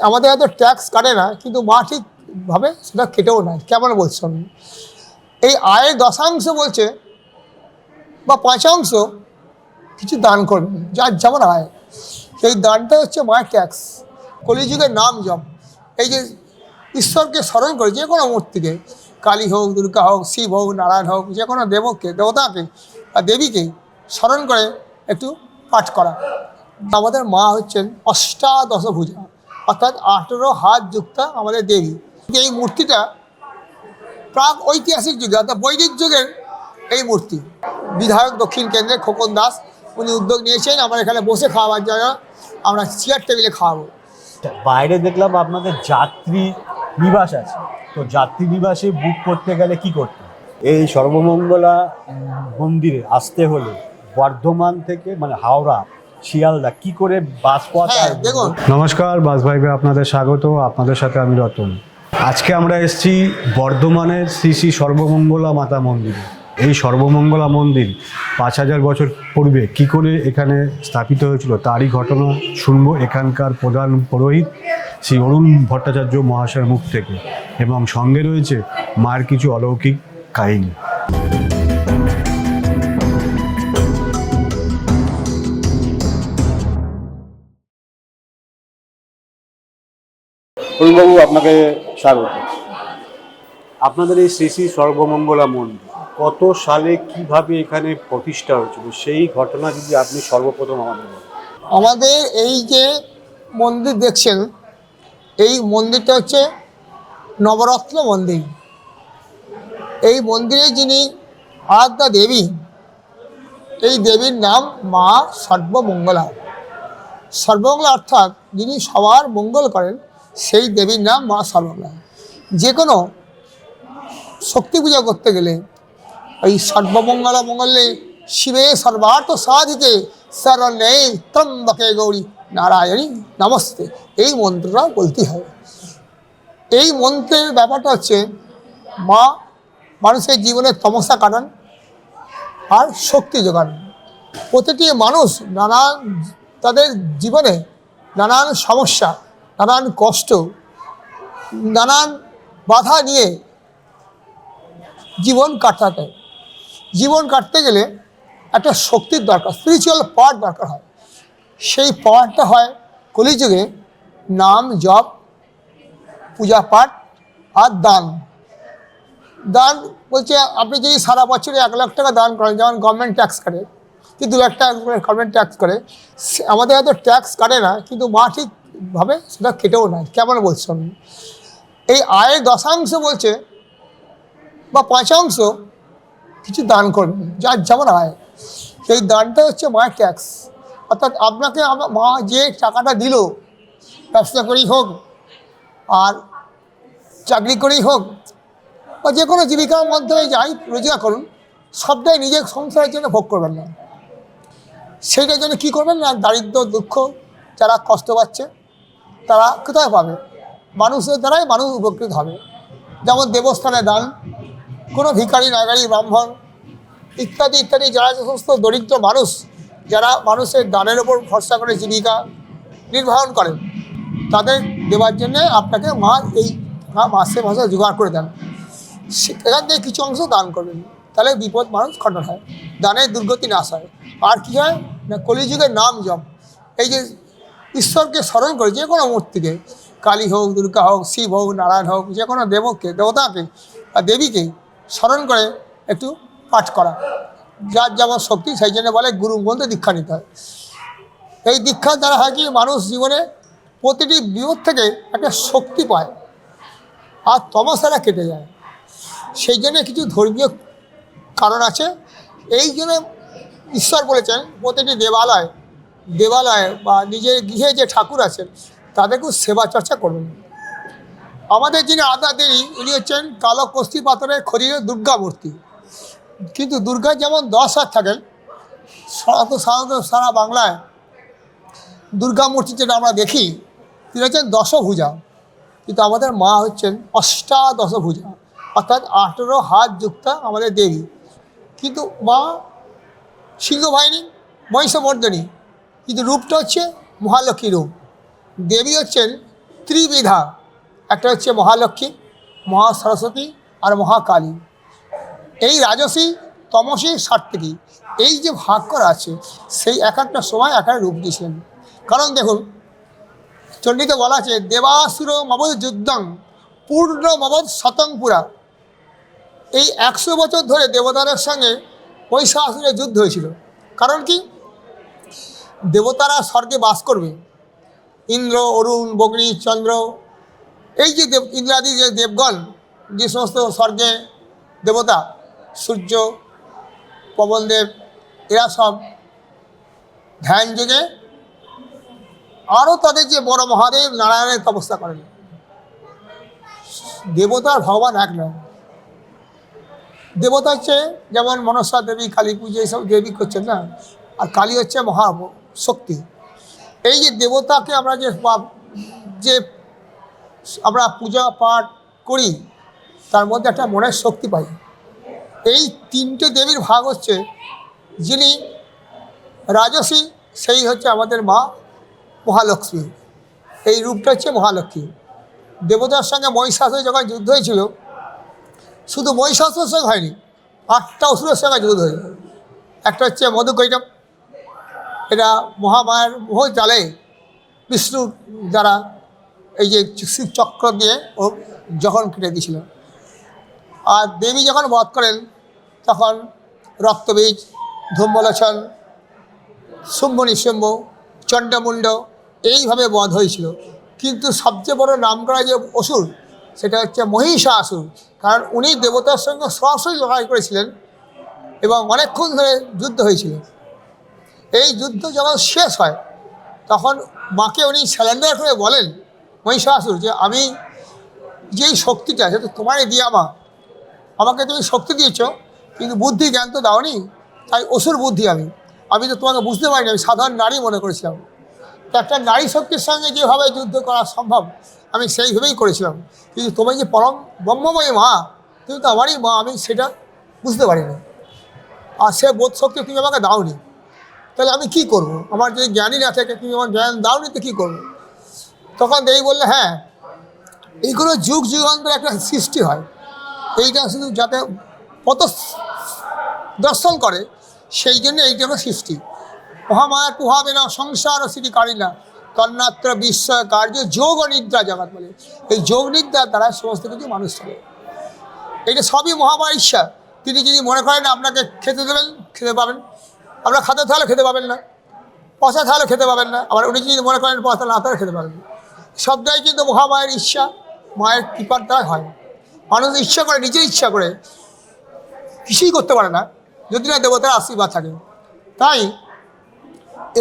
আমাদের হয়তো ট্যাক্স কাটে না, কিন্তু মা ঠিকভাবে সেটা কেটেও নেয়। কেমন বলছেন? এই আয়ের 10% বলছে বা 5% কিছু দান করবেন, যার যেমন আয়। সেই দানটা হচ্ছে মায়ের ট্যাক্স। কলিযুগের নাম জপ, এই যে ঈশ্বরকে স্মরণ করে যে কোনো মূর্তিকে, কালী হোক, দুর্গা হোক, শিব হোক, নারায়ণ হোক, যে কোনো দেবতাকে বা দেবীকে স্মরণ করে একটু পাঠ করা। আমাদের মা হচ্ছেন অষ্টাদশভুজা, অর্থাৎ 18 হাত যুক্ত আমাদের দেবী। এই মূর্তিটা প্রাক ঐতিহাসিক যুগে অর্থাৎ বৈদিক যুগের এই মূর্তি। বিধায়ক দক্ষিণ কেন্দ্রে খোকন দাস উনি উদ্যোগ নিয়েছেন আমরা এখানে বসে খাওয়াবার জন্য, আমরা চেয়ার টেবিলে খাওয়াবো। বাইরে দেখলাম আপনাদের যাত্রী নিবাস আছে, তো যাত্রী নিবাসে বুক করতে গেলে কি করতে হয়? এই সর্বমঙ্গলা মন্দিরে আসতে হলে বর্ধমান থেকে মানে হাওড়া, শিয়ালদা কি করে বাস পাওয়া যায়? দেখুন, নমস্কার, বাস ভাইবে আপনাদের স্বাগত। আপনাদের সাথে আমি রতন। আজকে আমরা এসেছি বর্ধমানের শ্রী শ্রী সর্বমঙ্গলা মাতা মন্দিরে। এই সর্বমঙ্গলা মন্দির 5000 বছর পূর্বে কী করে এখানে স্থাপিত হয়েছিল তারই ঘটনা শুনবো এখানকার প্রধান পুরোহিত শ্রী অরুণ ভট্টাচার্য মহাশয়ের মুখ থেকে, এবং সঙ্গে রয়েছে মায়ের কিছু অলৌকিক কাহিনী। অরুণবাবু, আপনাকে স্বাগত। আপনাদের এই শ্রী শ্রী সর্বমঙ্গলা মন্দির কত সালে কিভাবে এখানে প্রতিষ্ঠা হয়েছিল সেই ঘটনা যদি আপনি সর্বপ্রথম আমাদের বলেন। আমাদের এই যে মন্দির দেখছেন, এই মন্দিরটা হচ্ছে নবরত্ন মন্দির। এই মন্দিরে যিনি আরাধ্যা দেবী, এই দেবীর নাম মা সর্বমঙ্গলা। সর্বমঙ্গলা অর্থাৎ যিনি সবার মঙ্গল করেন, সেই দেবীর নাম মা সর্বমঙ্গলা। যে কোনো শক্তি পূজা করতে গেলে এই সর্বমঙ্গলা মঙ্গলে শিবে সর্বার্থ সাধিকে শরণ্যে ত্রম্বকে গৌরী নারায়ণী নমস্তে, এই মন্ত্রটা বলতে হবে। এই মন্ত্রের ব্যাপারটা হচ্ছে মা মানুষের জীবনে তমসা কাটান আর শক্তি যোগান। প্রতিটি মানুষ নানান তাদের জীবনে নানান সমস্যা, নানান কষ্ট, নানান বাধা নিয়ে জীবন কাটাতে হয়। জীবন কাটতে গেলে একটা শক্তির দরকার, স্পিরিচুয়াল পাওয়ার দরকার হয়। সেই পাওয়ারটা হয় কলিযুগে নাম জপ, পূজা পাঠ আর দান। দান বলছে আপনি যদি সারা বছরে 1 লাখ টাকা দান করেন, যেমন গভর্নমেন্ট ট্যাক্স কাটে, কি 2 লাখ টাকা গভর্নমেন্ট ট্যাক্স করে, আমাদের হয়তো ট্যাক্স কাটে না, কিন্তু মা ঠিকভাবে সেটা কেটেও নেয়। কেমন বলছেন? এই আয়ের 10% বলছে বা 5% কিছু দান করবেন, যার যেমন আয়। সেই দানটা হচ্ছে মায়ের ট্যাক্স। অর্থাৎ আপনাকে মা যে টাকাটা দিল, ব্যবসা করেই হোক আর চাকরি করেই হোক বা যে কোনো জীবিকার মাধ্যমে যাই রোজগার করুন, সবটাই নিজের সংসারের জন্য ভোগ করবেন না। সেইটার জন্য কী করবেন না, দারিদ্র দুঃখ যারা কষ্ট পাচ্ছে তারা কোথায় পাবে? মানুষের দ্বারাই মানুষ উপকৃত হবে। যেমন দেবস্থানে দান, কোনো ভিখারি, নাগারি, ব্রাহ্মণ ইত্যাদি ইত্যাদি যারা যে সমস্ত দরিদ্র মানুষ, যারা মানুষের দানের ওপর ভরসা করে জীবিকা নির্বাহন করেন, তাদের দেওয়ার জন্যে আপনাকে মা এই মাসে মাসে জোগাড় করে দেন। সেখান থেকে কিছু অংশ দান করবেন, তাহলে বিপদ মানুষ খণ্ডন হয়, দানের দুর্গতি নাশ হয়। আর কী হয় না, কলিযুগের নাম জপ, এই যে ঈশ্বরকে স্মরণ করে যে কোনো মূর্তিকে, কালী হোক, দুর্গা হোক, শিব হোক, নারায়ণ হোক, যে কোনো দেবতাকে বা দেবীকে স্মরণ করে একটু পাঠ করা। যার যেমন শক্তি, সেই জন্য বলে গুরু মন্ত্রে দীক্ষা নিতে হয়। এই দীক্ষার দ্বারা হয় কি, মানুষ জীবনে প্রতিটি বিপদ থেকে একটা শক্তি পায় আর তমসাটা কেটে যায়। সেই জন্য কিছু ধর্মীয় কারণ আছে। এই জন্য ঈশ্বর বলেছেন প্রতিটি দেবালয়ে বা নিজের গৃহে যে ঠাকুর আছেন তাদেরকেও সেবা চর্চা করবেন। আমাদের যিনি আরাধ্যা দেবী, উনি হচ্ছেন কালো কস্তি পাথরের খড়ির দুর্গা মূর্তি। কিন্তু দুর্গা যেমন 10 হাত থাকেন, সাধারণত সারা বাংলায় দুর্গা মূর্তি যেটা আমরা দেখি, তিনি হচ্ছেন 10 ভুজা, কিন্তু আমাদের মা হচ্ছেন অষ্টাদশভুজা, অর্থাৎ 18 হাত যুক্ত আমাদের দেবী। কিন্তু মা সিংহবাহিনী, মহিষমর্দিনী, কিন্তু রূপটা হচ্ছে মহালক্ষ্মী রূপ। দেবী হচ্ছেন ত্রিবিধা, একটা হচ্ছে মহালক্ষ্মী, মহা সরস্বতী আর মহাকালী। এই রাজসী, তমসী, সাত্ত্বিকী, এই যে ভাগ করা আছে, সেই এক একটা সময় এক একটা রূপ দিয়েছিলেন। কারণ দেখুন, চণ্ডীতে বলা আছে দেবাসুর মবদ যুদ্ধং পূর্ণ মবদ শতং পুরা। এই 100 বছর ধরে দেবতাদের সঙ্গে মহিষাসুরের যুদ্ধ হয়েছিল। কারণ কি? দেবতারা স্বর্গে বাস করবে, ইন্দ্র, অরুণ, বগ্নি, চন্দ্র, এই যে ইন্দ্রাদি যে দেবগণ, যে সমস্ত স্বর্গে দেবতা, সূর্য, পবনদেব, এরা সব ধ্যান যুগে আরও তাদের যে বড় মহাদেব নারায়ণের তপস্যা করেন। দেবতার ভগবান এক নয়। দেবতা হচ্ছে যেমন মনসা দেবী, কালী পুজো, এইসব দেবী করছেন না, আর কালী হচ্ছে মহা শক্তি। এই যে দেবতাকে আমরা যে আমরা পূজা পাঠ করি, তার মধ্যে একটা মনের শক্তি পাই। এই তিনটে দেবীর ভাগ হচ্ছে, যিনি রাজসী, সেই হচ্ছে আমাদের মা মহালক্ষ্মী। এই রূপটা হচ্ছে মহালক্ষ্মী। দেবতার সঙ্গে মহিষাসুরের যখন যুদ্ধ হয়েছিল, শুধু মহিষাসুরের সঙ্গে হয়নি, 8টা অসুরের সঙ্গে যুদ্ধ হয়েছিল। একটা হচ্ছে মধুকৈটব, এটা মহামায়ার মোহ জালে বিষ্ণু দ্বারা এই যে চক্র দিয়ে ও যখন কেটে দিয়েছিল। আর দেবী যখন বধ করেন, তখন রক্তবীজ, ধূম্রলোচন, শুম্ভ নিশুম্ভ, চণ্ডমুণ্ড, এইভাবে বধ হয়েছিল। কিন্তু সবচেয়ে বড় নাম করা যে অসুর, সেটা হচ্ছে মহিষাসুর। কারণ উনি দেবতার সঙ্গে সরাসরি লড়াই করেছিলেন এবং অনেকক্ষণ ধরে যুদ্ধ হয়েছিল। এই যুদ্ধ যখন শেষ হয়, তখন মাকে উনি স্যালেন্ডার করে বলেন, মহিষাসুর, যে আমি যেই শক্তিটা, সেটা তোমারই দিয়া মা, আমাকে তুমি শক্তি দিয়েছ, কিন্তু বুদ্ধি জ্ঞান তো দাওনি, তাই অসুর বুদ্ধি আমি তো তোমাকে বুঝতে পারিনি, আমি সাধারণ নারী মনে করেছিলাম। তো একটা নারী শক্তির সঙ্গে যেভাবে যুদ্ধ করা সম্ভব, আমি সেইভাবেই করেছিলাম। কিন্তু তুমি যে পরম ব্রহ্মময়ী মা, তুমি তো আমারই মা, আমি সেটা বুঝতে পারিনি। আর সে বোধ শক্তি তুমি আমাকে দাওনি, তাহলে আমি কি করব? আমার যদি জ্ঞানই না থাকে, তুমি আমার জ্ঞান দাওনি, তো কী করবো? তখন দেবী বললে, হ্যাঁ, এইগুলো যুগ যুগান্তর একটা সৃষ্টি হয়, এইটা শুধু যাতে পথ দর্শন করে, সেই জন্য এইটা একটা সৃষ্টি। মহামায়ার প্রভাবে না সংসার ও স্মৃতিকারী না তন্মাত্র বিস্ময় কার্য যোগ ও নিদ্রা জগৎ বলে। এই যোগ নিদ্রার দ্বারা সমস্ত কিছু মানুষ চলে। এইটা সবই মহামায়ার ইচ্ছা। তিনি যদি মনে করেন আপনাকে খেতে দেবেন, খেতে পাবেন। আপনার খাতে থাকলে খেতে পাবেন না, পয়সা থাকলে খেতে পাবেন না। আবার উনি যদি মনে করেন পয়সা না থাকলে খেতে পাবেন না। সবটাই কিন্তু মহামায়ের ইচ্ছা, মায়ের কৃপার দ্বারা হয়। মানুষ ইচ্ছা করে, নিজের ইচ্ছা করে কিছুই করতে পারে না, যদি না দেবতার আশীর্বাদ থাকে। তাই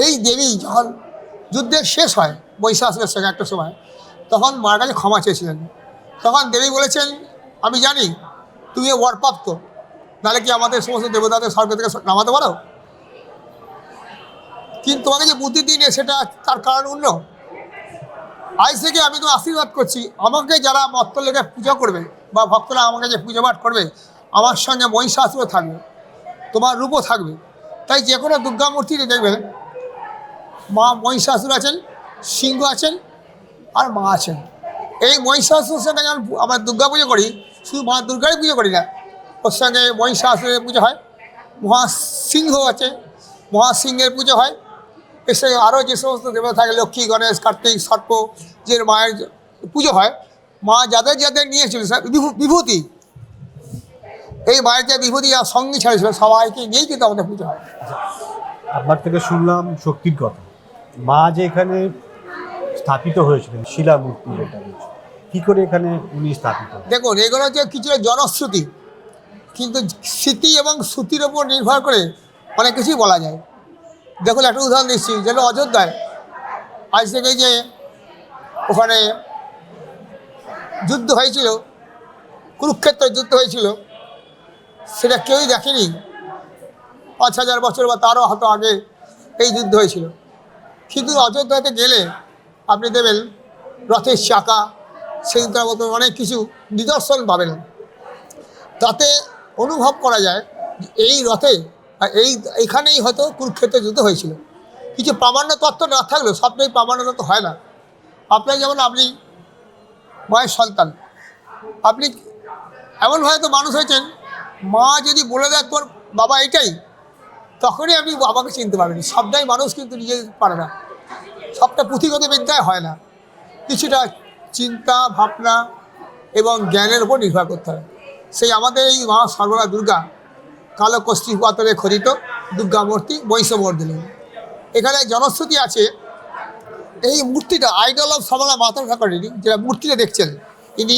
এই দেবী যখন যুদ্ধের শেষ হয় মহিষাসুরের সঙ্গে একটা সময়, তখন মার কাছে ক্ষমা চেয়েছিলেন। তখন দেবী বলেছেন, আমি জানি তুমি বরপ্রাপ্ত, নাহলে কি আমাদের সমস্ত দেবতাদের স্বর্গ থেকে নামাতে পারো? কিন্তু তোমাকে যে বুদ্ধি দিই, সেটা তার কারণ অন্য। আজ থেকে আমি তো আশীর্বাদ করছি, আমাকে যারা মত্ত লেগে পুজো করবে বা ভক্তরা আমাকে যে পুজো পাঠ করবে, আমার সঙ্গে মহিষাসুরও থাকবে, তোমার রূপও থাকবে। তাই যে কোনো দুর্গা মূর্তিতে দেখবেন মা মহিষাসুর আছেন, সিংহ আছেন, আর মা আছেন। এই মহিষাসুরের সঙ্গে যখন আমরা দুর্গা পুজো করি, শুধু মা দুর্গারই পুজো করি না, ওর সঙ্গে মহিষাসুরের পুজো হয়, মহাসিংহ আছে, মহাসিংহের পুজো হয়। এর সঙ্গে আরও যে সমস্ত দেবতা থাকে, লক্ষ্মী, গণেশ, কার্তিক, সর্প, যে মায়ের পুজো হয়। মা যাদের যাদের নিয়েছিল বিভূতি, এই মায়ের যে বিভূতি আর সঙ্গী ছাড়িয়েছিল, সবাইকে নিয়েই কিন্তু আমাদের পুজো হয়। আপনার থেকে শুনলাম শক্তির কথা। মা যে এখানে স্থাপিত হয়েছিলেন, শিলামূর্তি, এটা কী করে এখানে উনি স্থাপিত? দেখুন, এগুলো হচ্ছে কিছুটা জনশ্রুতি, কিন্তু স্মৃতি এবং শ্রুতির ওপর নির্ভর করে অনেক কিছুই বলা যায়। দেখুন, একটা উদাহরণ দিচ্ছি, যেটা অযোধ্যায় আজ থেকে যে ওখানে যুদ্ধ হয়েছিল, কুরুক্ষেত্রের যুদ্ধ হয়েছিল, সেটা কেউই দেখেনি। 5000 বছর বা তারও হয়তো আগে এই যুদ্ধ হয়েছিল। কিন্তু অযোধ্যাতে গেলে আপনি দেবেন রথের চাকা, সেইটার মতো অনেক কিছু নিদর্শন পাবেন। তাতে অনুভব করা যায় এই রথে এইখানেই হয়তো কুরুক্ষেত্রের যুদ্ধ হয়েছিল। কিছু প্রামাণ্য তত্ত্ব না থাকলেও সবটাই প্রামাণ্য তত্ত্ব হয় না। আপনার যেমন আপনি মায়ের সন্তান। আপনি এমন হয়তো মানুষ হয়েছেন, মা যদি বলে দেয় তোর বাবা এটাই, তখনই আপনি বাবাকে চিনতে পারবেন। সবটাই মানুষ কিন্তু নিজে পারে না, সবটা পুঁথিগত বিদ্যায় হয় না, কিছুটা চিন্তা ভাবনা এবং জ্ঞানের উপর নির্ভর করতে হয়। সেই আমাদের এই মা সর্বদা দুর্গা কালো কষ্টি পাথরে খোদিত দুর্গা মূর্তি বৈষ্ণবর্ধিনী। এখানে জনশ্রুতি আছে, এই মূর্তিটা আইডল অফ সর্বদা মাতা ঠাকুরেরই, যেটা মূর্তিটা দেখছেন ইনি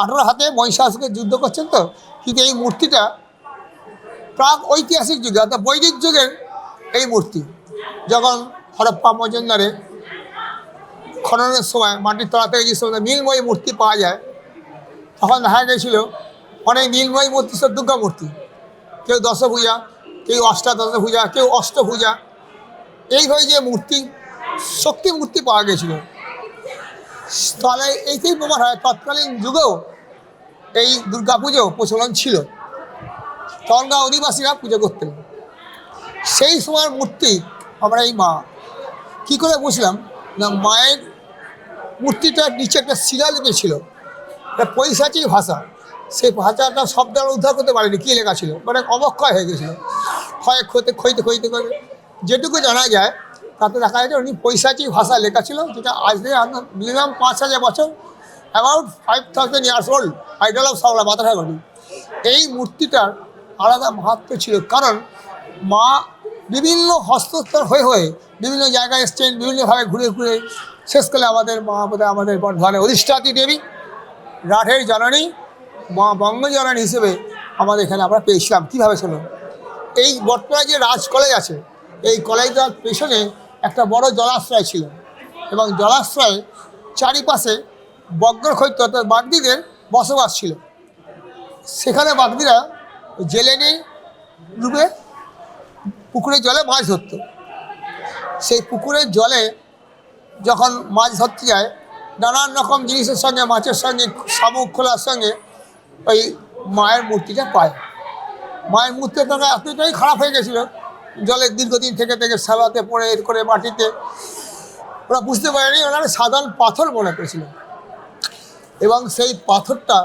18 হাতে মহিষাসুরকে যুদ্ধ করছেন। তো কিন্তু এই মূর্তিটা প্রাক ঐতিহাসিক যুগে অর্থাৎ বৈদিক যুগের এই মূর্তি। যখন হরপ্পা মজুমদারে খননের সময় মাটির তলা থেকে যে সময় নীলময়ী মূর্তি পাওয়া যায়, তখন দেখা গেছিল অনেক নীলময়ী মূর্তি সব দুর্গা মূর্তি, কেউ দশভূজা, কেউ অষ্টাদশভূজা, কেউ অষ্টভূজা, এইভাবে যে মূর্তি শক্তি মূর্তি পাওয়া গেছিল। তাহলে এইটাই প্রমাণ হয় তৎকালীন যুগেও এই দুর্গা পুজো প্রচলন ছিল, তখনকার অধিবাসীরা পুজো করতেন। সেই সময়ের মূর্তি আমরা এই মা কী করে বুঝলাম না, মায়ের মূর্তিটার নিচে একটা শিলালিপি ছিল, একটা পৈশাচিক ভাষা। সেই ভাষাটা শব্দ উদ্ধার করতে পারেনি কী লেখা ছিল, মানে অবক্ষয় হয়ে গেছিলো, ক্ষয়তে করে। যেটুকু জানা যায় তাতে দেখা যায় উনি পৈশাচিক ভাষা লেখা ছিল, যেটা আজ থেকে মিনিমাম 5000 বছর, about 5000 years old, idol of সর্বদা মাতা ঠাকুর। এই মূর্তিটার আলাদা মাহাত্ম্য ছিল, কারণ মা বিভিন্ন হস্তস্থল হয়ে হয়ে বিভিন্ন জায়গায় এসছেন, বিভিন্নভাবে ঘুরে ঘুরে শেষকালে আমাদের মা বোধহয় আমাদের বর্ধমানে অধিষ্ঠাত্রী দেবী, রাঠের জননী, মা বঙ্গজননী হিসেবে আমাদের এখানে আমরা পেয়েছিলাম। কীভাবে ছিল, এই বর্তমানে যে রাজ কলেজ আছে, এই কলেজটার পেছনে একটা বড় জলাশ্রয় ছিল, এবং জলাশ্রয়ে চারিপাশে বগ্রখৈত্য অর্থাৎ বাগদিদের বসবাস ছিল। সেখানে বাগদিরা জেলেনি রূপে পুকুরের জলে মাছ ধরত। সেই পুকুরের জলে যখন মাছ ধরতে যায়, নানান রকম জিনিসের সঙ্গে, মাছের সঙ্গে, শামুক খোলার সঙ্গে ওই মায়ের মূর্তিটা পায়। মায়ের মূর্তিটা এতটাই খারাপ হয়ে গেছিলো, জলে দীর্ঘদিন থেকে থেকে সালাতে পড়ে করে মাটিতে, ওরা বুঝতে পারেনি, ওনারা সাধারণ পাথর মনে করেছিল। এবং সেই পাথরটা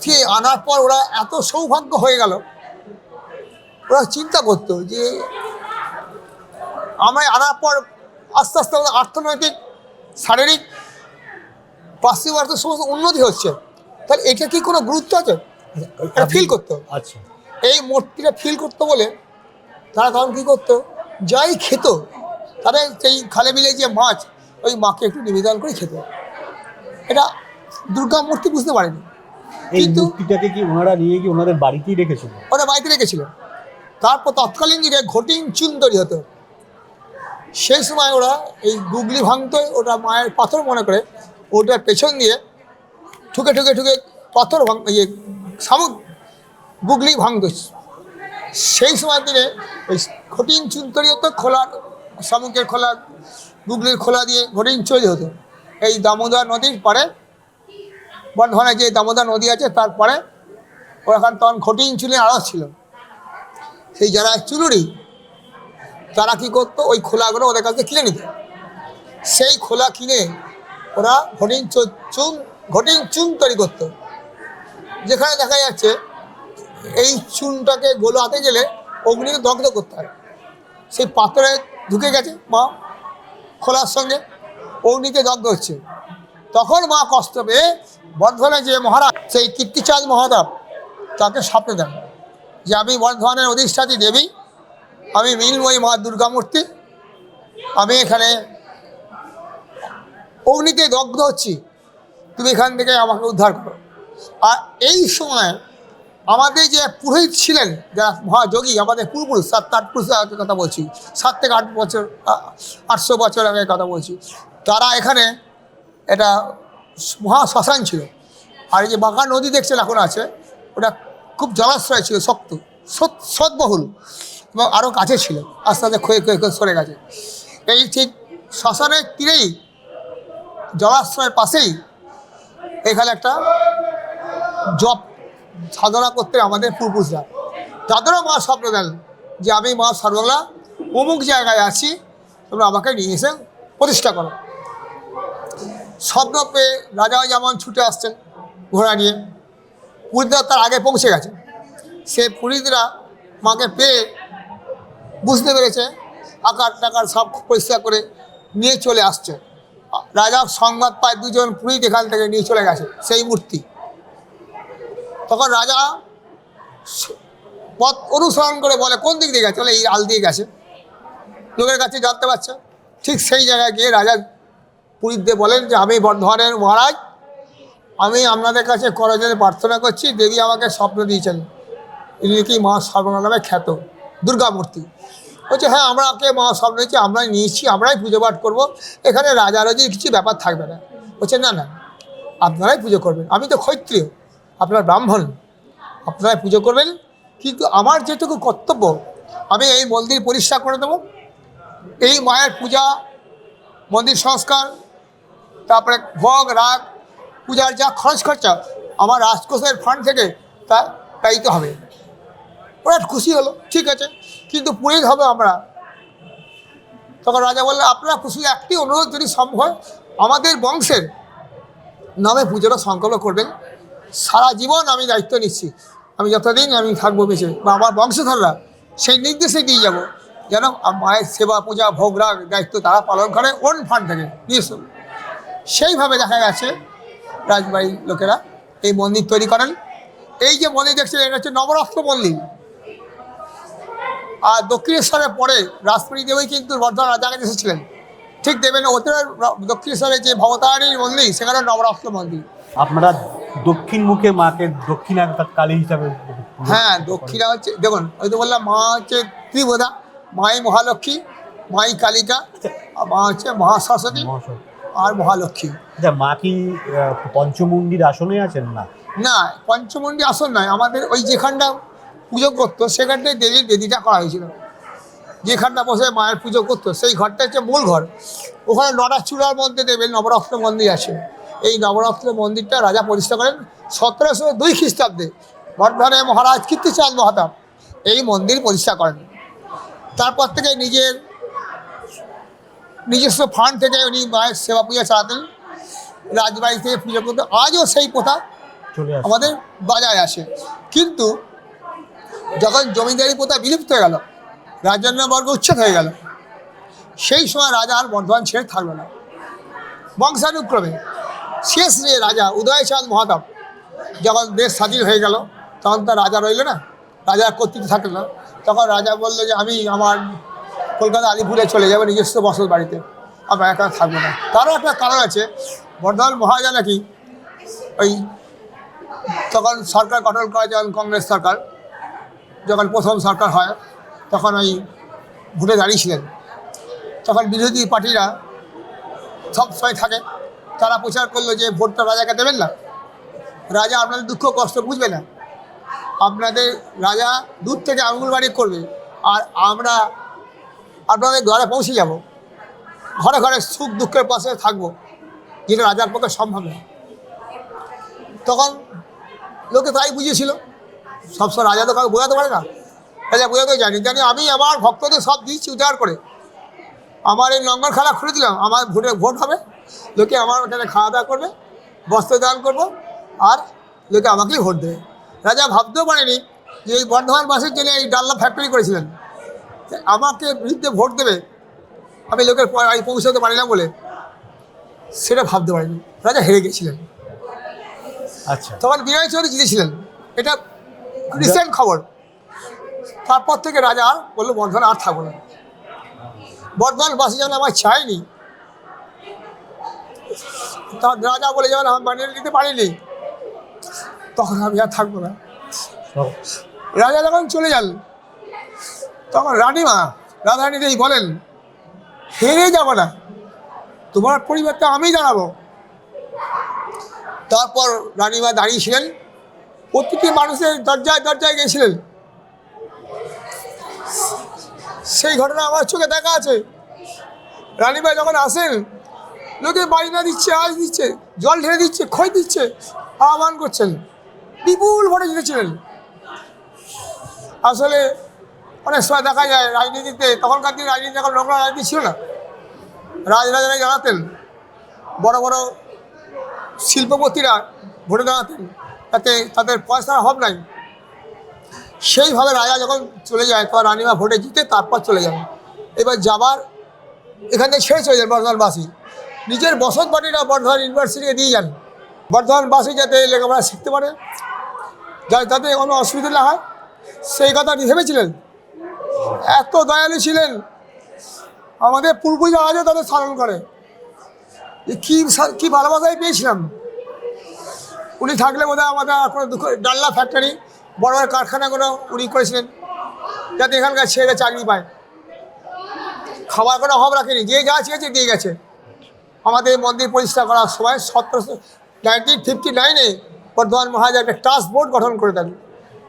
ঠিক আনার পর ওরা এত সৌভাগ্য হয়ে গেল, ওরা চিন্তা করতো যে আমরা আনার পর আস্তে আস্তে আমাদের অর্থনৈতিক, শারীরিক, পার্শ্বিক সমস্ত উন্নতি হচ্ছে, তাহলে এটা কি কোনো গুরুত্ব আছে, এটা ফিল করতো। আচ্ছা, এই মূর্তিটা ফিল করতো বলে তারা তখন কী করতো, যাই খেত তাদের সেই খালে বিলে যে মাছ, ওই মাকে একটু নিবেদন করে খেত। এটা দুর্গা মূর্তি বুঝতে পারেনি, এই মূর্তিটাকে কি ওনারা নিয়ে গিয়ে ওনাদের বাড়িতেই রেখেছিল? ওরা বাড়িতে রেখেছিল। তারপর তৎকালীন যুগে ঘটিং চুন তৈরি হতো, সেই সময় ওরা এই গুগলি ভাঙতো, ওটা মায়ের পাথর মনে করে ওটার পেছন দিয়ে ঠুকে ঠুকে ঠুকে পাথর শামুক গুগলি ভাঙতো। সেই সময় দিনে ওই ঘটিং চুন তৈরি হতো, খোলা শামুকের খোলা, গুগলির খোলা দিয়ে ঘটিং তৈরি হতো। এই দামোদর নদীর পাড়ে, বর্ধমানে যে দামোদর নদী আছে তারপরে ওখানে তখন ঘটিং চুনের আড়ত ছিল। সেই যারা চুলুরি তারা কী করতো, ওই খোলাগুলো ওদের কাছে কিনে নিত। সেই খোলা কিনে ওরা ঘটিং চুন তৈরি করতো, যেখানে দেখা যাচ্ছে এই চুনটাকে গোলাতে গেলে অগ্নিকে দগ্ধ করতে হয়। সেই পাথরে ঢুকে গেছে মা খোলার সঙ্গে, অগ্নিকে দগ্ধ হচ্ছে। তখন মা কষ্ট পেয়ে বর্ধমানে যে মহারাজ, সেই কীর্তিচাঁদ মহাদেব, তাকে স্বপ্নে দেন যে আমি বর্ধমানের অধিষ্ঠাত্রী দেবী, আমি মৃন্ময়ী মা দুর্গা মূর্তি, আমি এখানে অগ্নিতে দগ্ধ হচ্ছি, তুমি এখান থেকে আমাকে উদ্ধার করো। আর এই সময় আমাদের যে পুরোহিত ছিলেন, যারা মহাযোগী, আমাদের পূর্বপুরুষ 7-8 পুরুষের আগের কথা বলছি, 7 থেকে 8 বছর, 800 বছর আগের কথা বলছি, তারা এখানে এটা মহা শ্মশান ছিল। আর এই যে বাঁকা নদী দেখছেন এখন আছে, ওটা খুব জলাশ্রয় ছিল, শক্ত, সৎবহুল, এবং আরও কাছে ছিল, আস্তে আস্তে ক্ষয়ে ক্ষয়ে ক্ষয়ে সরে গেছে। এই ঠিক শ্মশানের তীরেই, জলাশ্রয়ের পাশেই এখানে একটা জপ সাধনা করতে আমাদের পূর্বপুরুষরা, তাদেরও মা স্বপ্ন দেন যে আমি মা সর্ববাংলা অমুক জায়গায় আছি, তোমরা আমাকে নিয়ে এসে প্রতিষ্ঠা করো। স্বপ্ন পেয়ে রাজাও যেমন ছুটে আসছেন ঘোড়া নিয়ে, পুরীরা তার আগে পৌঁছে গেছে। সে পুরীরা মাকে পেয়ে বুঝতে পেরেছে, আকার টাকার সব পরিষ্কার করে নিয়ে চলে আসছে। রাজা সংবাদ পায় দুজন পুরীত এখান থেকে নিয়ে চলে গেছে সেই মূর্তি। তখন রাজা পথ অনুসরণ করে বলে কোন দিক দিয়ে গেছে, বলে এই আল দিয়ে গেছে। লোকের কাছে জানতে পারছে। ঠিক সেই জায়গায় গিয়ে রাজা পুরীতে বলেন যে আমি বর্ধমানের মহারাজ, আমি আপনাদের কাছে করজোড়ে প্রার্থনা করছি, দেবী আমাকে স্বপ্ন দিয়েছেন, ইনি কি মা সর্বমঙ্গলা নামে খ্যাত দুর্গা মূর্তি। বলছে হ্যাঁ আমরাকে মা স্বপ্ন দিয়েছি, আমরাই নিয়েছি, আমরাই পুজো পাঠ করবো, এখানে রাজারাজির কিছু ব্যাপার থাকবে না। বলছে না না, আপনারাই পুজো করবেন, আমি তো ক্ষত্রিয়, আপনার ব্রাহ্মণ, আপনারাই পুজো করবেন, কিন্তু আমার যেটুকু কর্তব্য আমি এই মন্দির পরিষ্কার করে দেবো, এই মায়ের পূজা, মন্দির সংস্কার, তারপরে ভোগ রাগ পূজার যা খরচ খরচা আমার রাজকোষের ফান্ড থেকে তা ব্যয়িত হবে। ওরা খুশি হলো, ঠিক আছে, কিন্তু পুরীত হবে আমরা। তখন রাজা বললে আপনারা খুশি, একটি অনুরোধ যদি সম্ভব হয় আমাদের বংশের নামে পুজোটা সংকল্প করবেন, সারা জীবন আমি দায়িত্ব নিচ্ছি, আমি যতদিন আমি থাকবো বেঁচে বা আমার বংশধররা সেই নির্দেশে দিয়ে যাব, যেন মায়ের সেবা পূজা ভোগ রাগ দায়িত্ব তারা পালন করে ওন ফান্ড থেকে নিজস্ব। সেইভাবে দেখা গেছে রাজবাড়ির লোকেরা এই মন্দির তৈরি করেন। এই যে মন্দির দেখছেন এটা হচ্ছে নবরত্ন মন্দির। আর দক্ষিণেশ্বরের পরে রাজপুরী দেবী কিন্তু বর্ধমান রাজার কাছে এসেছিলেন, ঠিক দেবেন ওদের দক্ষিণেশ্বরের যে ভবতারিণীর মন্দির সেখানে নবরত্ন মন্দির। আপনারা দক্ষিণ মুখে মাকে দক্ষিণা কালী হিসাবে হ্যাঁ, দক্ষিণা হচ্ছে দেখুন, ওই তো বললাম মা হচ্ছে ত্রিবোধা, মাই মহালক্ষ্মী, মাই কালিকা, আর মা হচ্ছে মহাসরস্বতী আর মহালক্ষ্মী। আচ্ছা, মা কি পঞ্চমুণ্ডির আসনে আছেন? না না, পঞ্চমুণ্ডী আসন নয়, আমাদের ওই যেখানটা পুজো করতো সেখানটায় দেবীর বেদিটা করা হয়েছিল, যেখানটা বসে মায়ের পুজো করতো সেই ঘরটা হচ্ছে মূল ঘর। ওখানে নটা চূড়ার মধ্যে দেবেন নবরত্ন মন্দির আছে। এই নবরত্ন মন্দিরটা রাজা প্রতিষ্ঠা করেন 1702 খ্রিস্টাব্দে। বর্ধমানে মহারাজ কীর্তিচাঁদ মহাতাব এই মন্দির প্রতিষ্ঠা করেন। তারপর থেকে নিজস্ব ফান্ড থেকে উনি মায়ের সেবা পূজা চালাতেন, রাজবাড়ি থেকে পুজো করতেন। আজও সেই প্রথা চলে আসে। আমাদের বাজায় আসে, কিন্তু যখন জমিদারি প্রথা বিলুপ্ত হয়ে গেল, রাজন্যবর্গ উচ্ছেদ হয়ে গেল, সেই সময় রাজা আর বর্ধমান ছেড়ে থাকলো না। বংশানুক্রমে শেষ যে রাজা উদয়চাঁদ মহাতাব যখন দেশ স্বাধীন হয়ে গেল, তখন তার রাজা রইল না, রাজার কর্তৃত্ব থাকলো না। তখন রাজা বললো যে আমি আমার কলকাতা আলিপুরে চলে যাবো নিজস্ব বসত বাড়িতে, আমরা একা থাকবো না। তারও একটা কারণ আছে, বর্ধমান মহারাজা নাকি ওই তখন সরকার গঠন করা, যখন কংগ্রেস সরকার যখন প্রথম সরকার হয় তখন ওই ভোটে দাঁড়িয়েছিলেন, তখন বিরোধী পার্টিরা সব সময় থাকে, তারা প্রচার করলো যে ভোটটা রাজাকে দেবেন না, রাজা আপনাদের দুঃখ কষ্ট বুঝবে না, আপনাদের রাজা দূর থেকে আঙুলবাড়ি করবে আর আমরা আপনাদের ঘরে পৌঁছে যাব, ঘরে ঘরে সুখ দুঃখের পাশে থাকবো, যেটা রাজার পক্ষে সম্ভব না। তখন লোকে তাই বুঝিয়েছিল, সবসময় রাজা তো কাউকে বোঝাতে পারে না, রাজা বোঝাতে জানি আমি আমার ভক্তদের সব দিচ্ছি উদ্ধার করে, আমার এই লঙ্গর খেলা খুলে দিলাম, আমার ভোট হবে, লোকে আমার ওখানে খাওয়া দাওয়া করবে, বস্ত্র দান করবো, আর লোকে আমাকেই ভোট দেবে। রাজা ভাবতেও পারেনি যে এই বর্ধমানবাসীর জন্য এই ডাল্লা ফ্যাক্টরি করেছিলেন, আমাকে বিরুদ্ধে ভোট দেবে, আমি লোকের পৌঁছাতে পারি না বলে, সেটা ভাবতে পারিনি। রাজা হেরে গেছিলেন। আচ্ছা, তখন বিনয় চৌধুরী জিতেছিলেন, এটা রিসেন্ট খবর। তারপর থেকে রাজা আর বললো বর্ধমান আর থাকবো না, বর্ধমানবাসী যেমন আমার চায়নি, তার রাজা বলে যেমন আমার মানিয়ে নিতে পারিনি, তখন আমি আর থাকবো না। রাজা যখন চলে যান তখন রানীমা রাধারানী দেবী বলেন হেরে যাব না, তোমার পরিবারটা আমি দাঁড়াবো। তারপর রানীমা দাঁড়িয়েছিলেন, প্রতিটি মানুষের দরজায় দরজায় গিয়েছিলেন, সেই ঘটনা আমার চোখে দেখা আছে। রানীমা যখন আসেন, লোকে বায়না দিচ্ছে, আজ দিচ্ছে, জল ঢেলে দিচ্ছে, খই দিচ্ছে, আহ্বান করছেন, বিপুল ভোটে জিতেছিলেন। আসলে অনেক সময় দেখা যায় রাজনীতিতে, তখনকার দিন রাজনীতি এখন নোংরা রাজনীতি ছিল না, রাজরাজারাই জানাতেন, বড় বড় শিল্পপতিরা ভোটে দাঁড়াতেন, তাতে তাদের পয়সার অভাব নাই। সেইভাবে রাজা যখন চলে যায় তখন রানীমা ভোটে জিতে তারপর চলে যান। এবার যাবার এখান থেকে ছেড়ে চলে যান বর্ধমানবাসী, নিজের বসত বাড়িটা বর্ধমান ইউনিভার্সিটিকে দিয়ে যান, বর্ধমানবাসী যাতে লেখাপড়া শিখতে পারে, যাতে কোনো অসুবিধা না হয়, সেই কথা ভেবেছিলেন। এত দয়ালু ছিলেন, আমাদের পূর্বজরা আজও তাদের স্মরণ করে যে কী ভালোবাসায় পেয়েছিলাম। উনি থাকলে বোধহয় আমাদের আর কোনো দুঃখ, ডাল্লা ফ্যাক্টরি বড় বড় কারখানাগুলো উনি করেছিলেন যাতে এখানকার ছেলেরা চাকরি পায়। খাবার কোনো অভাব রাখেনি, যে যা চেয়েছে দিয়ে গেছে। আমাদের মন্দির প্রতিষ্ঠা করার সময় 1959-এ বর্ধমান মহারাজ একটা ট্রাস্ট বোর্ড গঠন করে দেন।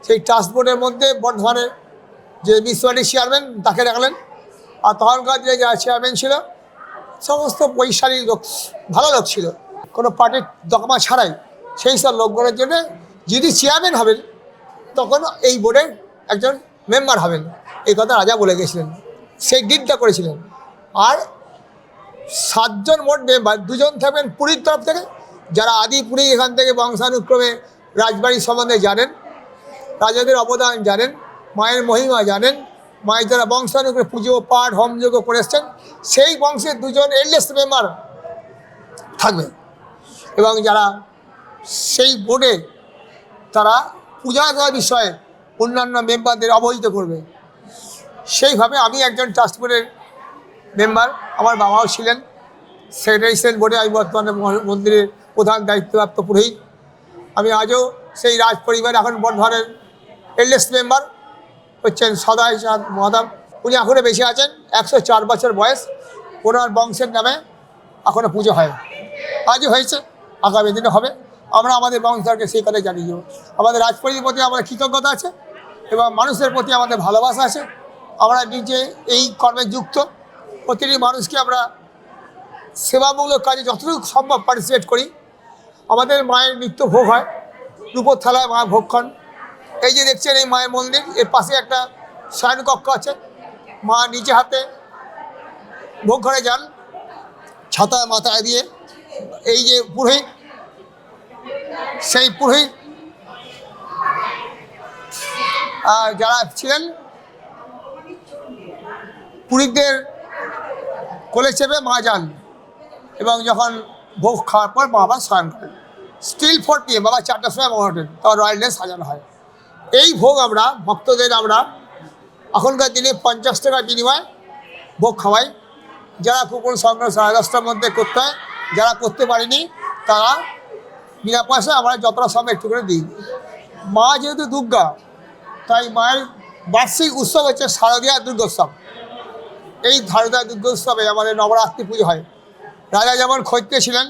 সেই ট্রাস্ট বোর্ডের মধ্যে বর্ধমানের যে মিউনিসিপ্যালিটি চেয়ারম্যান তাকে রাখলেন, আর তখনকার যে যারা চেয়ারম্যান ছিল সমস্ত বৈশালী লোক, ভালো লোক ছিল, কোনো পার্টির দকমা ছাড়াই। সেই সব লোকগুলোর জন্য যিনি চেয়ারম্যান হবেন তখন এই বোর্ডের একজন মেম্বার হবেন, এই কথা রাজা বলে গেছিলেন, সেই ডিলটা করেছিলেন। আর 7 জন মোট মেম্বার, 2 জন থাকবেন পুরীর তরফ থেকে, যারা আদি পুরী এখান থেকে বংশানুক্রমে রাজবাড়ির সম্বন্ধে জানেন, রাজাদের অবদান জানেন, মায়ের মহিমা জানেন, মায়ের যারা বংশানুক্রমে পুজো পাঠ হোমযজ্ঞ করে এসছেন, সেই বংশের 2 জন এল্ডেস্ট মেম্বার থাকবে। এবং যারা সেই বোর্ডে তারা পূজা দেওয়ার বিষয়ে অন্যান্য মেম্বারদের অবহিত করবে। সেইভাবে আমি একজন ট্রাস্ট বোর্ডের মেম্বার, আমার বাবাও ছিলেন সেক্রেটারি ছিলেন বোর্ডে। আমি বর্তমানে মন্দিরের প্রধান দায়িত্বপ্রাপ্ত পুরোহিত। আমি আজও সেই রাজ পরিবার, এখন বর্ধমানের এল্ডেস্ট মেম্বার হচ্ছেন সদাই চাঁদ মহাদাম। উনি এখনও বেঁচে আছেন, 104 বছর বয়স। ওনার বংশের নামে এখনও পুজো হয়, আজও হয়েছে, আগামী দিনে হবে। আমরা আমাদের বংশধরকে সেই কথাই জানিয়ে দেবো। আমাদের রাজপরিবারের প্রতি আমাদের কৃতজ্ঞতা আছে এবং মানুষের প্রতি আমাদের ভালোবাসা আছে। আমরা নিজে এই কর্মে যুক্ত, প্রতিটি মানুষকে আমরা সেবামূলক কাজে যতটুকু সম্ভব পার্টিসিপেট করি। আমাদের মায়ের নিত্য ভোগ হয়, রূপোর থালায় মা ভোগ খান। এই যে দেখছেন এই মায়ের মন্দির, এর পাশে একটা শয়নকক্ষ আছে। মা নিজে হাতে ভোগ ঘরে যান, ছাতায় মাথায় দিয়ে। এই যে পুরোহিত, সেই পুরোহিত যারা ছিলেন পুরীদের কোলে চেপে মা যান এবং যখন ভোগ খাওয়ার পর মা আবার স্নান করেন। স্টিল 4 PM, বাবা 4টার সময় মা ওঠেন, তখন রয়্যাল ড্রেস সাজানো হয়। এই ভোগ আমরা ভক্তদের আমরা এখনকার দিনে 50 টাকার বিনিময়ে ভোগ খাওয়াই। যারা কুপন সংগ্রহ 10:30টার মধ্যে করতে হয়, যারা করতে পারেনি তারা বিনা পয়সায় আমরা যতটা সময় একটু করে দিই। মা যেহেতু দুর্গা, তাই মায়ের বার্ষিক উৎসব হচ্ছে শারদীয়া দুর্গোৎসব। এই শারদীয়া দুর্গোৎসবে আমাদের নবরাত্রি পুজো হয়। রাজা যেমন ক্ষত্রিয় ছিলেন,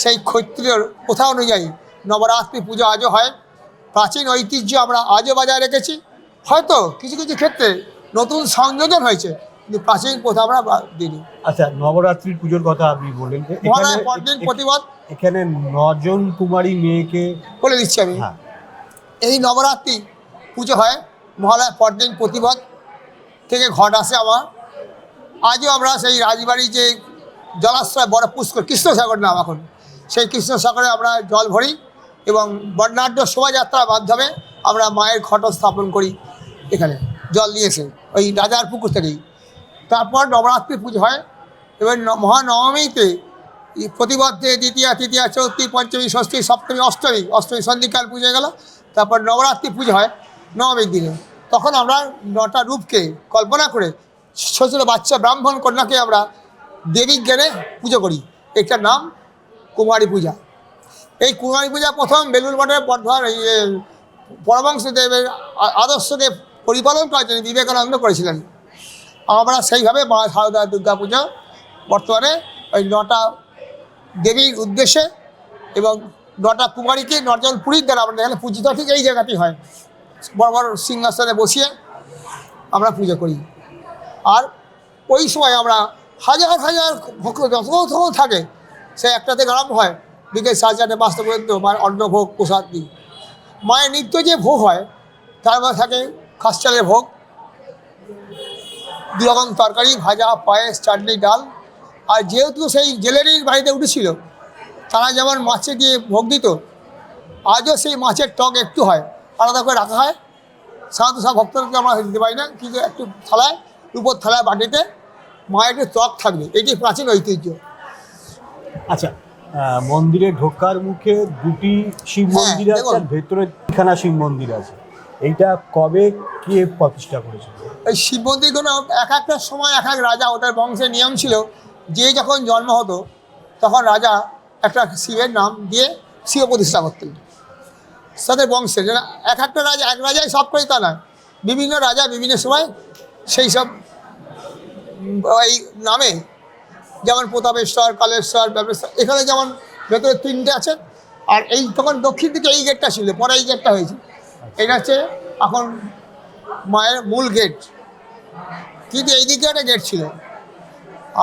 সেই ক্ষত্রিয়র প্রথা অনুযায়ী নবরাত্রি পুজো আজও হয়। প্রাচীন ঐতিহ্য আমরা আজও বজায় রেখেছি। হয়তো কিছু কিছু ক্ষেত্রে নতুন সংযোজন হয়েছে, কিন্তু প্রাচীন প্রথা আমরা দিইনি। আচ্ছা, নবরাত্রির পুজোর কথা আপনি বললেন যে পরদিন প্রতিবাদ এখানে 9 জন কুমারী মেয়েকে বলে দিচ্ছি আমি। হ্যাঁ, এই নবরাত্রি পুজো হয়, মহালয়ার পরদিন প্রতিবাদ থেকে ঘট আসে আমার। আজও আমরা সেই রাজবাড়ি যে জলাশ্রয় বড় পুষ্কর, কৃষ্ণসাগর নাম এখন, সেই কৃষ্ণসাগরে আমরা জল ভরি এবং বর্ণাঢ্য শোভাযাত্রার মাধ্যমে আমরা মায়ের ঘট স্থাপন করি। এখানে জল নিয়েছে ওই রাজার পুকুর থেকেই। তারপর নবরাত্রি পুজো হয় এবং মহানবমীতে প্রতিবাদ থেকে দ্বিতীয়া তৃতীয়া চতুর্থী পঞ্চমী ষষ্ঠী সপ্তমী অষ্টমী সন্ধিকাল পুজো হয়ে গেল। তারপর নবরাত্রি পুজো হয় নবমীর দিনে। তখন আমরা 9টা রূপকে কল্পনা করে ছোটো ছোটো বাচ্চা ব্রাহ্মণ কন্যাকে আমরা দেবী জ্ঞানে পুজো করি। এটার নাম কুমারী পূজা। এই কুমারী পূজা প্রথম বেলুড় মঠের বর্ধমান পরমহংসদেবের আদর্শকে পরিপালন করার জন্য বিবেকানন্দ করেছিলেন। আমরা সেইভাবে মা শারদা দুর্গা পূজা বর্তমানে ওই 9টা দেবীর উদ্দেশ্যে এবং 9টা কুমারীকে 9 জন পুরীর দ্বারা আমরা এখানে পূজিত ঠিক এই জায়গাতেই হয়। বড় বড় সিংহাসনে বসিয়ে আমরা পুজো করি। আর ওই সময় আমরা হাজার হাজার ভক্ত যত থাকে, সে 1টা থেকে আরম্ভ হয়, বিকেল 4:30 5টা পর্যন্ত মায়ের অন্নভোগ প্রসাদ দিই। মায়ের নিত্য যে ভোগ হয় তার মধ্যে থাকে খাস চালের ভোগ, 2 রকম তরকারি, ভাজা, পায়েস, চাটনি, ডাল। আর যেহেতু সেই জেলেরির বাড়িতে উঠেছিল, তারা যেমন মাছে গিয়ে ভোগ দিত, আজও সেই মাছের টক একটু হয়, আলাদা করে রাখা হয়। সাধারণত সব ভক্তদেরকে আমরা দিতে পারি না, কিন্তু একটু থালায়, উপর থালায় বাটিতে মায়ের একটু টক থাকবে, এটি প্রাচীন ঐতিহ্য। আচ্ছা, মন্দিরে ঢোকার মুখে দুটি শিব মন্দির আছে, দেখুন। আর ভেতরে তিনখানা শিব মন্দির আছে। এইটা কবে কে প্রতিষ্ঠা করেছিল? এই শিব মন্দিরগুলো এক একটা সময় এক এক রাজা, ওদের বংশের নিয়ম ছিল, যে যখন জন্ম হতো তখন রাজা একটা শিবের নাম দিয়ে শিব প্রতিষ্ঠা করতেন। তাদের বংশের এক একটা রাজা, এক রাজাই সব করে তা নয়, বিভিন্ন রাজা বিভিন্ন সময় সেই সব এই নামে, যেমন প্রতাপেশ্বর, কালেশ্বর, ব্যবস্থা, এখানে যেমন ভেতরে তিনটে আছে। আর এই তখন দক্ষিণ দিকে এই গেটটা ছিল, পরে এই গেটটা হয়েছে। এটা হচ্ছে এখন মায়ের মূল গেট, কিন্তু এই দিকে একটা গেট ছিল।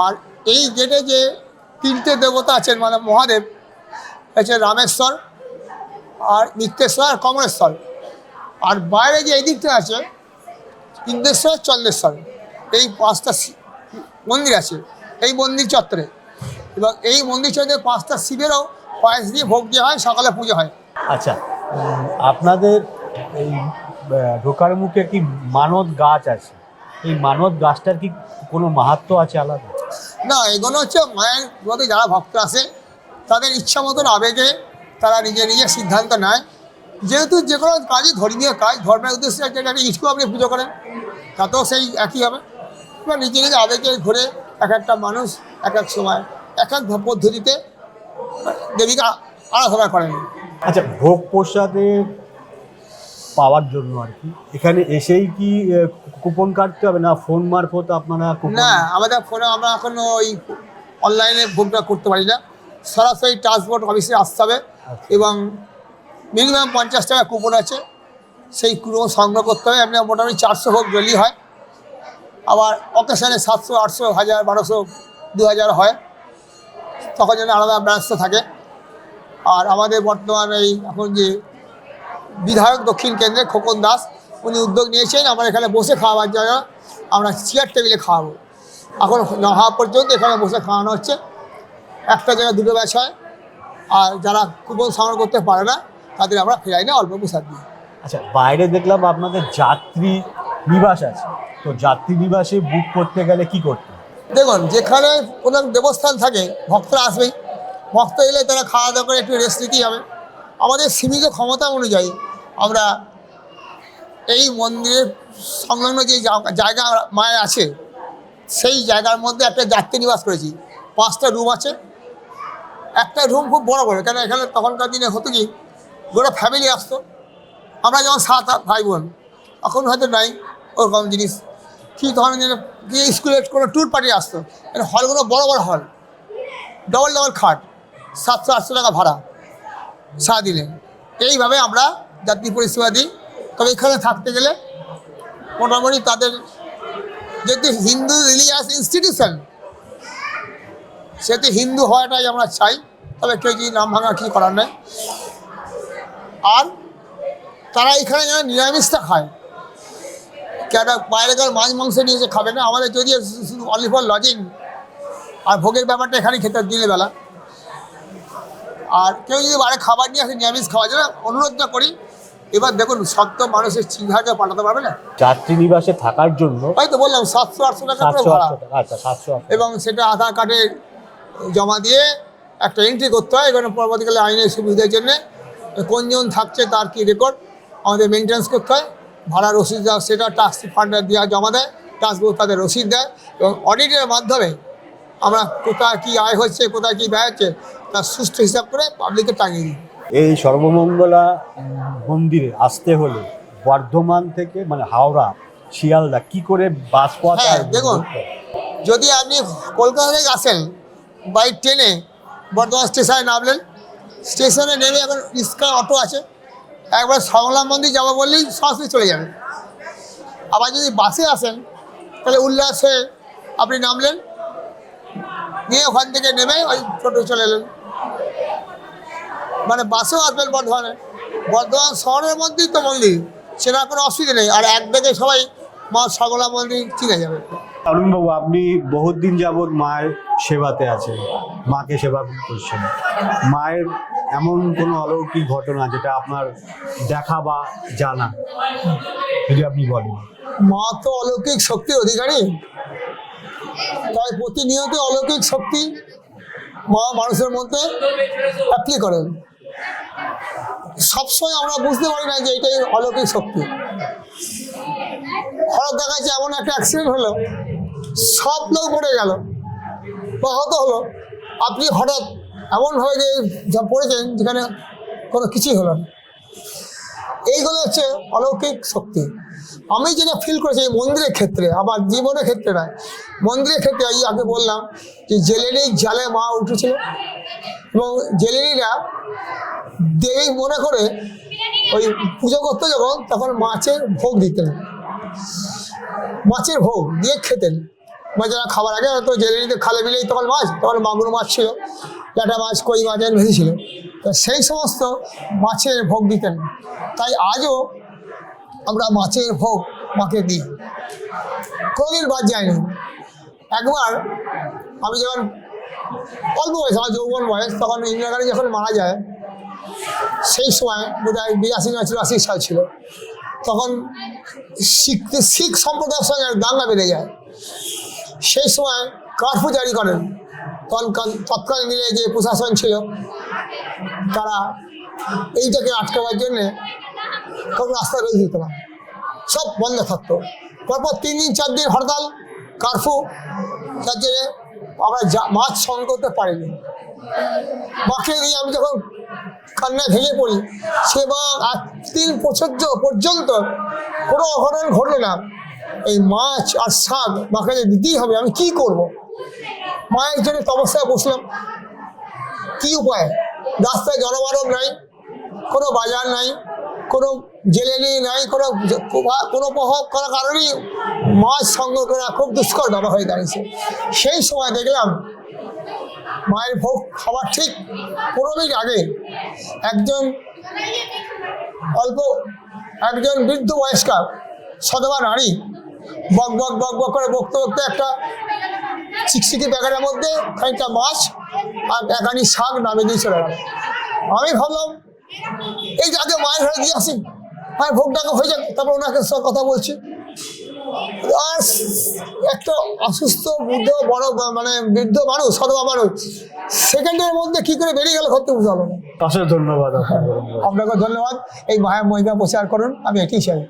আর এই গেটে যে তিনটে দেবতা আছেন, মানে মহাদেব হচ্ছে রামেশ্বর, আর নিত্যেশ্বর, আর কমলেশ্বর। আর বাইরে যে এই দিকটা আছে ইন্দ্রেশ্বর, চন্দ্রেশ্বর, এই পাঁচটা মন্দির আছে এই মন্দির চত্বরে। এবং এই মন্দির চত্বরে পাঁচটা শিবেরও পায়েস দিয়ে ভোগ দেওয়া হয়, সকালে পুজো হয়। আচ্ছা, আপনাদের এই ঢোকার মুখে কি মানত গাছ আছে? এই মানত গাছটার কি কোনো মাহাত্ম্য আছে আলাদা? না, এগুলো হচ্ছে মায়ের মধ্যে যারা ভক্ত আসে তাদের ইচ্ছা মতন আবেগে তারা নিজে নিজে সিদ্ধান্ত নেয়। যেহেতু যে কোনো কাজই ধর্মীয় কাজ, ধর্মের উদ্দেশ্যে একটা ইস্কু আপনি পুজো করেন, তাতেও সেই একই হবে। এবার নিজে নিজে আবেগে ঘুরে এক একটা মানুষ এক এক সময় এক এক পদ্ধতিতে দেবীকে আরাধনা করেন। আচ্ছা, ভোগ প্রসাদে পাওয়ার জন্য আর কি এখানে এসেই কি কুপন কাটতে হবে, না ফোন মারফত আপনারা না, আমাদের ফোনে আমরা এখন ওই অনলাইনে ভোগটা করতে পারি না, সরাসরি ট্রান্সপোর্ট অফিসে আসতে হবে। এবং মিনিমাম 50 টাকা কুপন আছে, সেই কুপন সংগ্রহ করতে হবে। এমনি মোটামুটি 400 ভোগ ডেলি হয়, আবার অকেশনে 700, 800, 1000, 1200, 2000 হয়, তখন যেন আলাদা ব্যবস্থা থাকে। আর আমাদের বর্তমানে এই এখন যে বিধায়ক দক্ষিণ কেন্দ্রে খোকন দাস, উনি উদ্যোগ নিয়েছেন আমরা এখানে বসে খাওয়াবার জন্য, আমরা চেয়ার টেবিলে খাওয়াবো। এখন 9 পর্যন্ত এখানে বসে খাওয়ানো হচ্ছে, একটা জায়গায় দুটো ব্যাচ হয়। আর যারা কুপন সংগ্রহ করতে পারে না তাদের আমরা ফেরাই না, অল্প প্রসাদ দিই। আচ্ছা, বাইরে দেখলাম আপনাদের যাত্রী নিবাস আছে, তো যাত্রী নিবাসে বুক করতে গেলে কি করতে হয়? দেখুন, যেখানে কোনো দেবস্থান থাকে ভক্তরা আসবেই, ভক্ত এলে তারা খাওয়া দাওয়া করে একটু রেস্ট নিতেই হবে। আমাদের সীমিত ক্ষমতা অনুযায়ী আমরা এই মন্দিরের সংলগ্ন যে জায়গা মায়ের আছে সেই জায়গার মধ্যে একটা যাত্রী নিবাস করেছি। 5টা রুম আছে, একটা রুম খুব বড় বড়, কেন এখানে তখনকার দিনে হতো কি গোটা ফ্যামিলি আসতো। আমরা যেমন 7-8 ভাই বোন, এখন হয়তো নাই ওরকম জিনিস। কি তখন কি স্কুলের কোনো ট্যুর পার্টি আসতো, মানে হলগুলো বড় বড় হল, ডবল ডবল খাট, 700-800 টাকা ভাড়া সারাদিনে। এইভাবে আমরা যাত্রী পরিষেবা দিই। তবে এখানে থাকতে গেলে মোটামুটি তাদের যেহেতু হিন্দু রিলিজিয়াস ইনস্টিটিউশন, সেহেতু হিন্দু হওয়াটাই আমরা চাই। তবে কেউ যদি নাম ভাঙা কী করার নেই। আর তারা এখানে যেন নিরামিষটা খায়, কেন বাইরেকার মাছ মাংস নিয়ে এসে খাবে না। আমাদের যদি শুধু অনলি ফর লজিং আর ভোগের ব্যাপারটা এখানে খেতে দিনের বেলা। আর কেউ যদি বাইরে খাবার নিয়ে আসে নিরামিষ খাওয়ার জন্য অনুরোধটা করি। এবার দেখুন, সত্য মানুষের চিন্তাকে পাঠাতে পারবে না। যাত্রী নিবাসে থাকার জন্য হয়তো বললাম 700-800 টাকা করে 700 ভাড়া। আচ্ছা 700। এবং সেটা আধার কার্ডে জমা দিয়ে একটা এন্ট্রি করতে হয়। এখানে পরবর্তীকালে আইনের সুবিধার জন্যে কোনজন থাকছে তার কি রেকর্ড আমাদের মেনটেন্স করতে হয়। ভাড়া রসিদ দেওয়া, সেটা ট্যাক্স ফান্ডে দেওয়া জমা দেয়, ট্যাক্সগুলো তাদের রসিদ দেয়। এবং অডিটের মাধ্যমে আমরা কোথায় কী আয় হচ্ছে, কোথায় কী ব্যয় হচ্ছে তার সুষ্ঠু হিসাব করে পাবলিকে টাঙিয়ে দিই। এই সর্বমঙ্গলা মন্দিরে আসতে হলে বর্ধমান থেকে মানে হাওড়া, শিয়ালদা কি করে বাস পাওয়া? হ্যাঁ, দেখুন, যদি আপনি কলকাতা থেকে আসেন বাই ট্রেনে, বর্ধমান স্টেশনে নামলেন, স্টেশনে নেমে এখন রিক্সা অটো আছে, একবার সংগ্রাম মন্দির যাবো বললেই সরাসরি চলে যাবে। আবার যদি বাসে আসেন তাহলে উল্লাস হয়ে আপনি নামলেন, নিয়ে ওখান থেকে নেমে ওই টোটো চলে এলেন। মানে বাসেও আসবেন বর্ধমানে, বর্ধমান শহরের মধ্যেই তো মন্দির, সেটা কোনো অসুবিধা নেই। আর এক দিকে সবাই মা সকলা মন্দির চিনে যাবে। অরুণবাবু, আপনি বহুত দিন যাবৎ মায়ের সেবাতে আছেন, মাকে সেবা করছেন। মায়ের এমন কোনো অলৌকিক ঘটনা যেটা আপনার দেখা বা জানা, যদি আপনি বলেন। মা তো অলৌকিক শক্তির অধিকারী, তাই প্রতিনিয়ত অলৌকিক শক্তি মা মানুষের মধ্যে অ্যাপ্লাই করেন। সবসময় আমরা বুঝতে পারি না যে এটাই অলৌকিক শক্তি। হঠাৎ দেখা যাচ্ছে এমন একটা অ্যাক্সিডেন্ট হলো, সব লোক পড়ে গেল বা হতো হলো, আপনি হঠাৎ এমন হয়ে যে যা পড়েছেন যেখানে কোনো কিছুই হলো না। এইগুলো হচ্ছে অলৌকিক শক্তি। আমি যেটা ফিল করেছি এই মন্দিরের ক্ষেত্রে, আমার জীবনের ক্ষেত্রে নয়, মন্দিরের ক্ষেত্রে এই আগে বললাম যে জেলেরির জালে মা উঠেছিল এবং জেলেরিরা দেবী মনে করে ওই পুজো করতে যখন তখন মাছের ভোগ দিতেন, মাছের ভোগ দিয়ে খেতেন। মানে যারা খাবার আগে হয়তো জেলেরিতে খালে বিলেই তখন মাছ, তখন মাগুর মাছ ছিল, ল্যাটা মাছ, কই মাছের ভেজি ছিল, তো সেই সমস্ত মাছের ভোগ দিতেন। তাই আজও আমরা মাছের ভোগ মাকে দিই, কোনোদিন বাদ যায়নি। একবার আমি যখন অল্প বয়স, আমার যৌবন বয়স, তখন ইন্দিরা গান্ধী যখন মারা যায়, সেই সময় বোধহয় 82 না 84 সাল ছিল, তখন শিখ সম্প্রদায়ের সঙ্গে দাঙ্গা বেড়ে যায়। সেই সময় কার্ফিউ জারি করেন। তৎকালীন দিনে যে প্রশাসন ছিল তারা এইটাকে আটকাবার জন্যে কোনো রাস্তা রয়ে দিত না, সব বন্ধ থাকতো। তারপর 3 দিন 4 দিন হরতাল, কার্ফিউ, যার জন্যে আমরা মাছ সংগ্রহ করতে পারিনি। মাকে দিয়ে আমি যখন কান্নায় ভেঙে পড়ি, সে মা 8 দিন পর্যন্ত কোনো অঘটন ঘটলো না। এই মাছ আর শাক মাকে দিতেই হবে, আমি কি করব? মায়ের জন্য তপস্যায় বসলাম। কি উপায়? রাস্তায় জনমানব নাই, কোনো বাজার নাই, কোনো জেলেরি নাই, কোনো প্রভাব করার কারণেই মাছ সংগ্রহ করা খুব দুষ্কর ব্যাপার হয়ে দাঁড়িয়েছে। সেই সময় দেখলাম মায়ের ভোগ খাবার ঠিক 15 মিনিট আগে একজন বৃদ্ধ বয়স্কা সধবা নারী বক বক বক বক করে বকতে বকতে একটা চিকচিকি প্যাকেটের মধ্যে খানিকটা মাছ আর একানি শাক নামে দিয়ে চলে গেল। আমি ভাবলাম এই আগে মায়ের ঘরে দিয়ে আসি, মায়ের ভোগটাকে হয়ে যাবে, তারপর ওনাকে সব কথা বলছি। আর একটা অসুস্থ বৃদ্ধ মানুষ, সধবা মানুষ, সেকেন্ডের মধ্যে কি করে বেরিয়ে গেল সত্যি বুঝতে পারলো না। অশেষ ধন্যবাদ। আপনাকে ধন্যবাদ। এই মায়ের মহিমা প্রচার করুন, আমি এটি চাই।